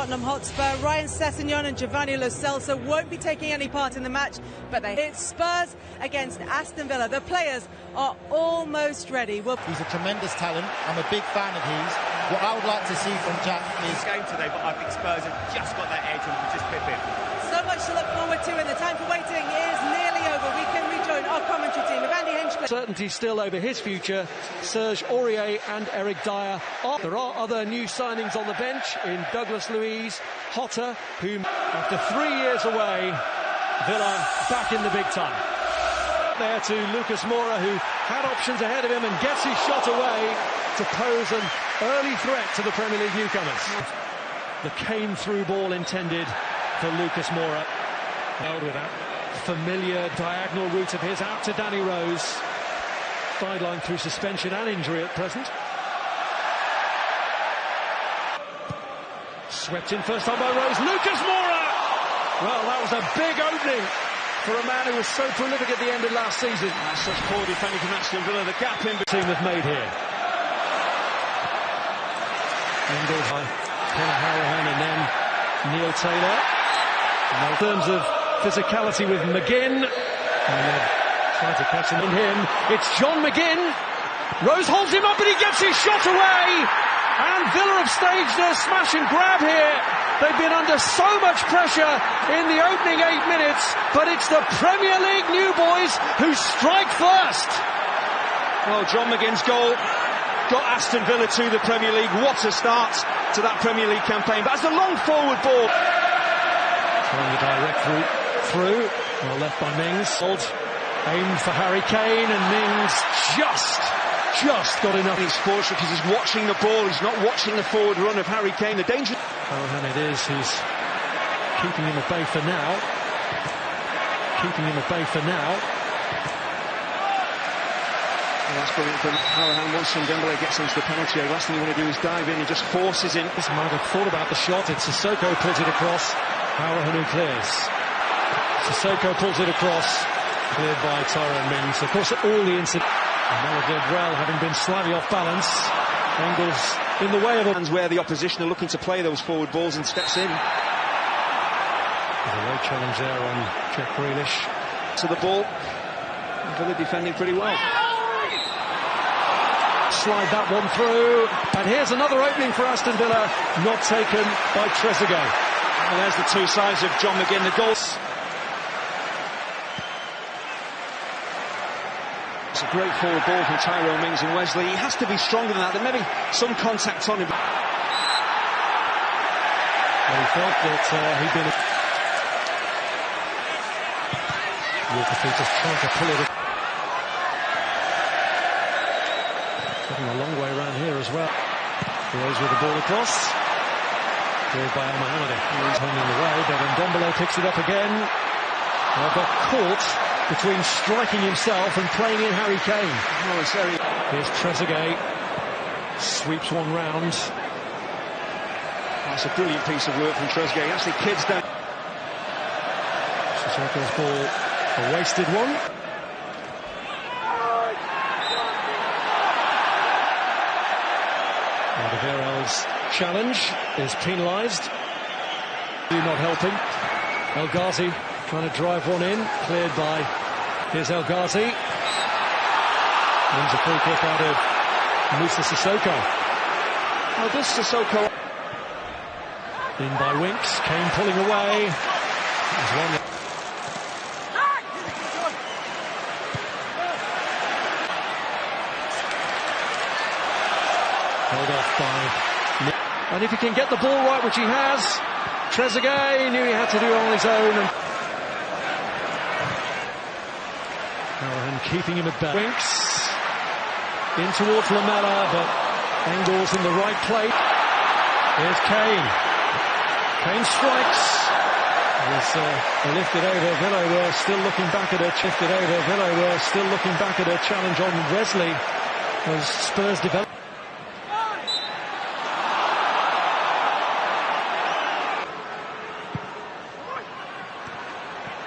Tottenham Hotspur, Ryan Sessegnon and Giovanni Lo Celso won't be taking any part in the match, but it's Spurs against Aston Villa. The players are almost ready. He's a tremendous talent. I'm a big fan of his. What I would like to see from Jack is... game today, but I think Spurs have just got that edge and can just pip in. So much to look forward to, and the time for waiting is nearly over. We can rejoin our commentary team of Andy Hinchcliffe. Certainty still over his future. Serge Aurier and Eric Dyer. There are other new signings on the bench in Douglas Luiz, Hotter, who after 3 years away, Villa back in the big time. There to Lucas Moura, who had options ahead of him and gets his shot away to pose an early threat to the Premier League newcomers. The came through ball intended for Lucas Moura. Held with that familiar diagonal route of his out to Danny Rose. Sidelined through suspension and injury at present. Swept in first time by Rose. Lucas Moura! Well, that was a big opening for a man who was so prolific at the end of last season. Such poor defending from Aston Villa. The gap in between have made here. Engels by Conor Harahan and then Neil Taylor. In terms of physicality with McGinn, and then trying to catch him in him. It's John McGinn. Rose holds him up and he gets his shot away. And Villa have staged a smash and grab here. They've been under so much pressure in the opening 8 minutes, but it's the Premier League new boys who strike first. Well, John McGinn's goal got Aston Villa to the Premier League. What a start to that Premier League campaign. But as the long forward ball. Trying the direct route through. Well, left by Mings. Aimed for Harry Kane, and Mings just got enough. He's fortunate because he's watching the ball. He's not watching the forward run of Harry Kane. The danger. Harahan it is who's keeping him at bay for now. Well, that's brilliant from Harahan. Once Dembele gets into the penalty area, last thing you want to do is dive in and just forces in. This might have thought about the shot. It's Sissoko pulls it across. Harahan who clears. Sissoko pulls it across. Cleared by Tyrone Mings. Of course, all the incident. And Gabriel having been slightly off balance. Engels in the way of hands where the opposition are looking to play those forward balls and steps in. There's a low challenge there on Jack Grealish. To the ball. Villa defending pretty well. Slide that one through. And here's another opening for Aston Villa. Not taken by Trezeguet. Well, there's the two sides of John McGinn. The goals. It's a great forward ball from Tyrone Mings and Wesley. He has to be stronger than that. There may be some contact on him. Well, he felt that he'd been... Walker Peters trying to pull it. Getting a long way around here as well. Rose with the ball across. Cleared by Al-Mohammadi. He's hanging the way, but Ndombele picks it up again. Well, got caught between striking himself and playing in Harry Kane. Oh, it's very... Here's Trezeguet. Sweeps one round. That's a brilliant piece of work from Trezeguet. He actually kids down. Sissoko's ball, a wasted one. Alderweireld's challenge is penalised. Not helping. El Ghazi trying to drive one in, cleared by... Here's El Ghazi. Wins a free kick out of Moussa Sissoko. Well, this Sissoko... In by Winks, Kane pulling away. There's one... Held off by... And if he can get the ball right, which he has, Trezeguet knew he had to do it on his own. And Harahan keeping him at bay. Winks in towards Lamela, but Engels in the right plate. Here's Kane. Kane strikes. They lifted over. Villa were still looking back at a challenge on Wesley as Spurs develop.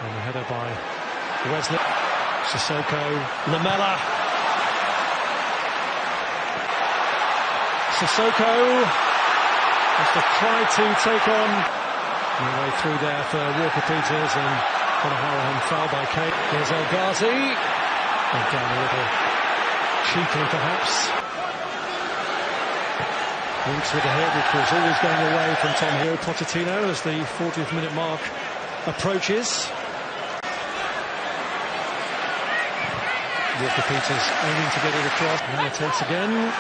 And a header by Wesley. Sissoko, Lamela. Sissoko. Must have tried to take on the way through there for Walker-Peters, and O'Halloran foul by Kane. Here's El Ghazi. Went down a little cheekily perhaps. Winks with the hit, which was always going away from Tom Hill. Pochettino as the 40th minute mark approaches. Walker-Peters aiming to get it across. Now takes again.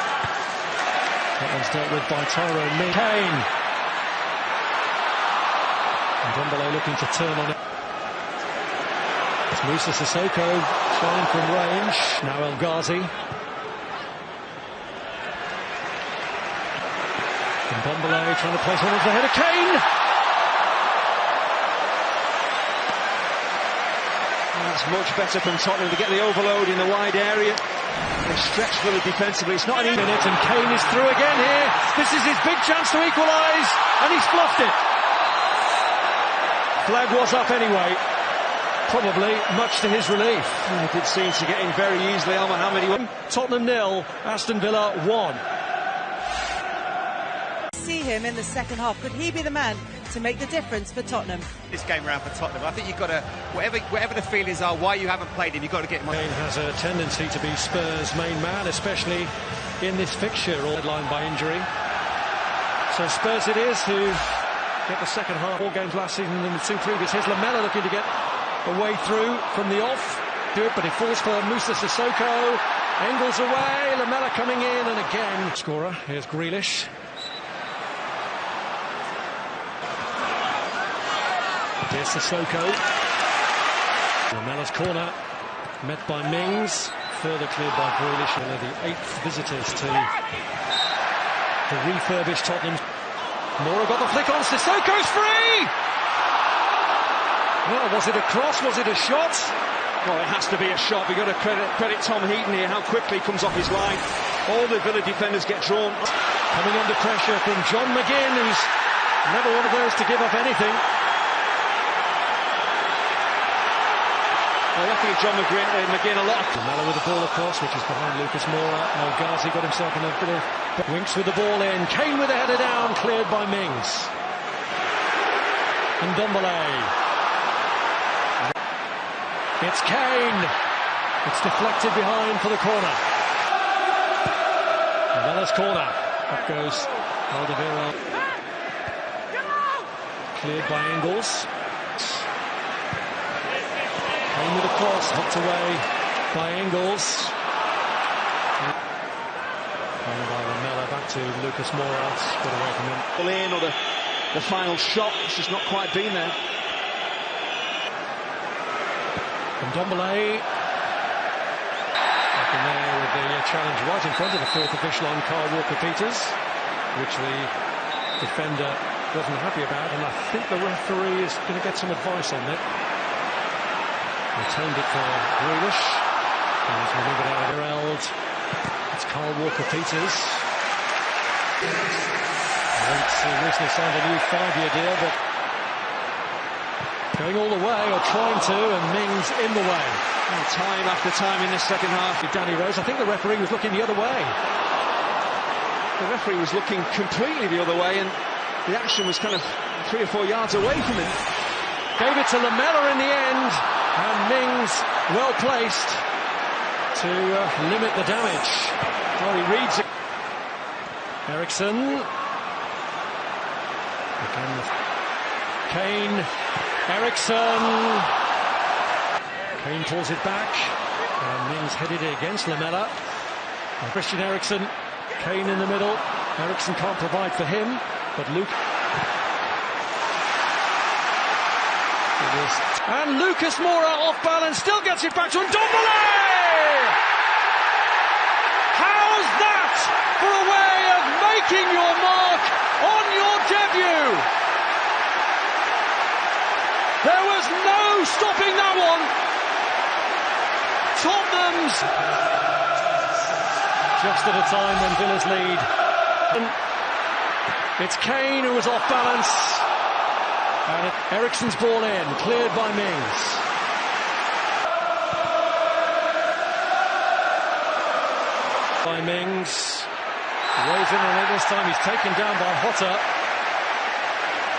That one's dealt with by Tyrone Mings. Kane. And Ndombele looking to turn on it. It's Moussa Sissoko trying from range. Now El Ghazi. Ndombele trying to place one into the head of Kane. That's much better from Tottenham to get the overload in the wide area. They stretch Villa defensively. It's not an easy minute, and Kane is through again here. This is his big chance to equalise, and he's fluffed it. Flag was up anyway, probably much to his relief. He did seem to get in very easily. Al Mohamed. Tottenham 0, Aston Villa 1. See him in the second half. Could he be the man to make the difference for Tottenham? This game around for Tottenham, I think you've got to, whatever the feelings are, why you haven't played him, you've got to get him on. Kane has a tendency to be Spurs' main man, especially in this fixture, all headlined by injury. So Spurs it is who get the second half. 4 games last season than the 2 previous. Here's Lamela looking to get a way through from the off. Do it, but it falls for Moussa Sissoko. Angles away, Lamela coming in, and again scorer. Here's Grealish. Here's Sissoko. Lamela's corner met by Mings, further cleared by Grealish. One of the 8th visitors to the refurbished Tottenham. Moura got the flick on. Sissoko's free. Well, was it a cross? Was it a shot? Well, it has to be a shot. We've got to credit Tom Heaton here, how quickly he comes off his line. All the Villa defenders get drawn. Coming under pressure from John McGinn, who's never one of those to give up anything. Well, luckily John McGinn a lot. Lamela with the ball across, which is behind Lucas Moura. El Ghazi got himself in a bit of Winks with the ball in. Kane with the header down, cleared by Mings. And Ndombele. It's Kane. It's deflected behind for the corner. Lamela's corner. Up goes Alderweireld. Cleared by Engels. Kane with a cross, hooked away by Engels. And by Lamela, back to Lucas Moura. Got away from him. Pull in, or the final shot, it's just not quite been there. From Ndombele. Back in there with the challenge right in front of the 4th official on Kyle Walker-Peters, which the defender wasn't happy about, and I think the referee is going to get some advice on it. Returned it for Grealish. And he's maneuvered out of Alderweireld. It's Kyle Walker-Peters. Recently signed a new 5-year deal, but going all the way, or trying to, and Mings in the way. And time after time in the second half. Danny Rose, I think the referee was looking the other way. The referee was looking completely the other way, and the action was kind of 3 or 4 yards away from him. Gave it to Lamela in the end, and Mings well placed to limit the damage. Well, he reads it. Eriksen. Again, Kane. Eriksen. Kane pulls it back, and Mings headed it against Lamela. And Christian Eriksen. Kane in the middle. Eriksen can't provide for him, but Luke. And Lucas Moura off balance, still gets it back to Ndombele! How's that for a way of making your mark on your debut? There was no stopping that one. Tottenham's just at a time when Villa's lead. And it's Kane who was off balance. And Eriksen's ball in, cleared by Mings. By Mings. Rosen, and this time he's taken down by Hotter.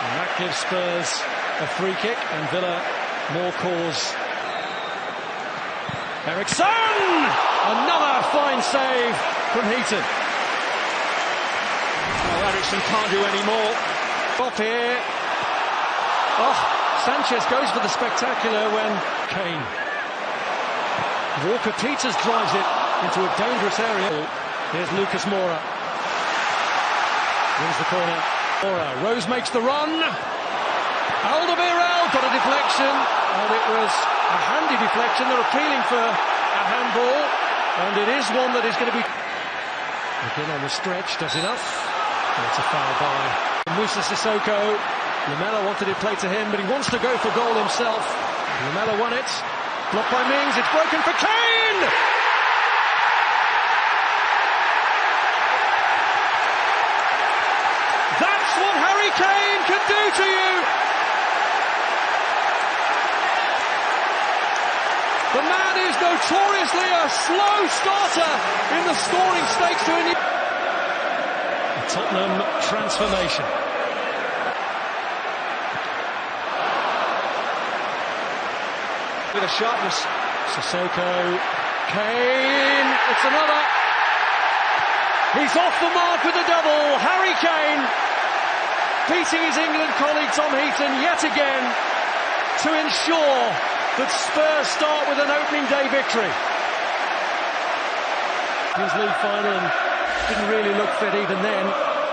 And that gives Spurs a free kick and Villa more cause. Eriksson! Another fine save from Heaton. Well, Eriksson can't do any more. Off here. Oh, Sanchez goes for the spectacular when Kane. Walker-Peters drives it into a dangerous area. Here's Lucas Moura. Wins the corner. Moura. Rose makes the run. Alderweireld got a deflection, and it was a handy deflection. They're appealing for a handball, and it is one that is going to be... Again on the stretch, does enough. It's a foul by Moussa Sissoko. Lamela wanted it played to him, but he wants to go for goal himself. Lamela won it. Blocked by Mings. It's broken for Kane! That's what Harry Kane can do to you! The man is notoriously a slow starter in the scoring stakes to a Tottenham transformation. With a sharpness. Sissoko, Kane, it's another. He's off the mark with a double. Harry Kane beating his England colleague Tom Heaton yet again to ensure that Spurs start with an opening day victory. His league final and didn't really look fit even then.